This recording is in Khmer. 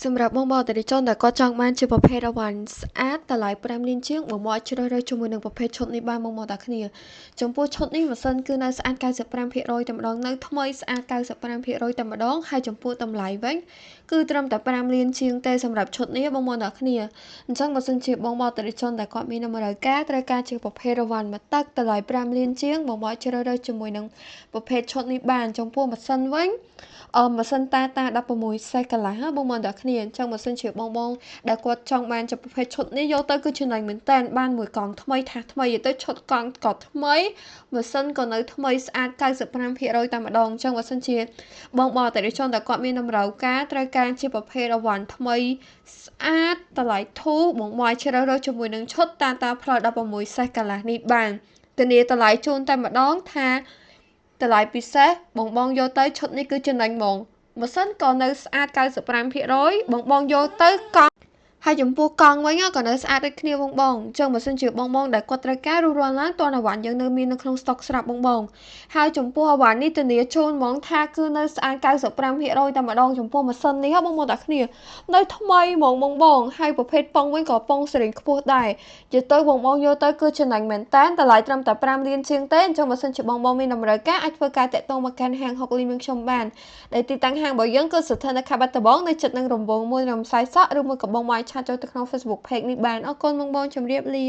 សម្រាប់បងតែជនដែលគាត់ចង់បានជាប្រភេទអវ៉ាន់ស្អាតតម្លៃ5លានជាងបងមកជ្រើសរើសជាមួយនឹងប្រភេទឈុតនេះបានបងតាគ្នាចំពោះឈុតនេះម៉ាស៊ីនគឺនៅស្អាត95%តែម្ដងនៅថ្មីស្អាត95%តែម្ដងហើយចំពោះតម្លៃវិញគឺត្រឹមតែ5លានជាងទេសម្រាប់ឈុតនេះបងតាគ្នាអញ្ចឹងបើសិនជាបងតែជនដែលគាត់មានតម្រូវការត្រូវការជាប្រភេទអវ៉ាន់មួយទឹកតម្លៃ5លានជាងបងមកជ្រើសរើសជាមួយនឹងប្រភេទឈុតនេះបានចំពោះម៉ាស៊ីនវិញម៉ាស៊ីនតា16សេះកន្លះបងតាគ្នាអញ្ចឹងម៉ាស៊ីនជាបងដែលគាត់ចង់បានជាប្រភេទឈុតនេះយកទៅគឺចំណេញមែនតើបានមួយកង់ថ្មីថាថ្មីទៅឈុតកង់ក៏ថ្មីម៉ាស៊ីនក៏នៅថ្មីស្អាត95%តែម្ដងអញ្ចឹងបើសិនជាបងតែជនតែគាត់មានតម្រូវការត្រូវការជាប្រភេទអវ៉ាន់ថ្មីស្អាតតម្លៃធូរបងមកជ្រើសរើសជាមួយនឹងឈុតតាផ្លូវ16សេះកន្លះនេះបានធានាតម្លៃជូនតែម្ដងថាតម្លៃពិសេសបងយកទៅឈុតនេះគឺចំណេញហ្មងម៉ាស៊ីនក៏នៅស្អាត95%បងយកទៅកង់ហើយចំពោះកង់វិញក៏នៅស្អាតដូចគ្នាបងអញ្ចឹងបើសិនជាបងដែលគាត់ត្រូវការរួចរាល់ឡើងតើអវ៉ាន់យើងនៅមាននៅក្នុងស្តុកស្រាប់បងហើយចំពោះអវ៉ាន់នេះធានាជូនហ្មងថាគឺនៅស្អាត95%តែម្ដងចំពោះម៉ាស៊ីននេះបងតាគ្នានៅថ្មីហ្មងបងហើយប្រភេទប៉ុងវិញក៏ប៉ុងសេរីខ្ពស់ដែរនិយាយទៅបងយកទៅគឺចំណេញមែនតើតម្លៃត្រឹមតែ5លានជាងទេអញ្ចឹងបើសិនជាបងមានតម្រូវការអាចធ្វើការតាក់ទងមកកាន់ហាង6លីមនឹងខ្ញុំបានដែលទីតាំងហាងរបស់យើងគឺស្ថិតនៅខេត្តបាត់ដំបងនៅជិតនឹងរង្វង់មួយរំសាយសក់ឬមួយក៏បងឆាតចូលទៅក្នុង Facebook Page នេះបានអរគុណបងជម្រាបលា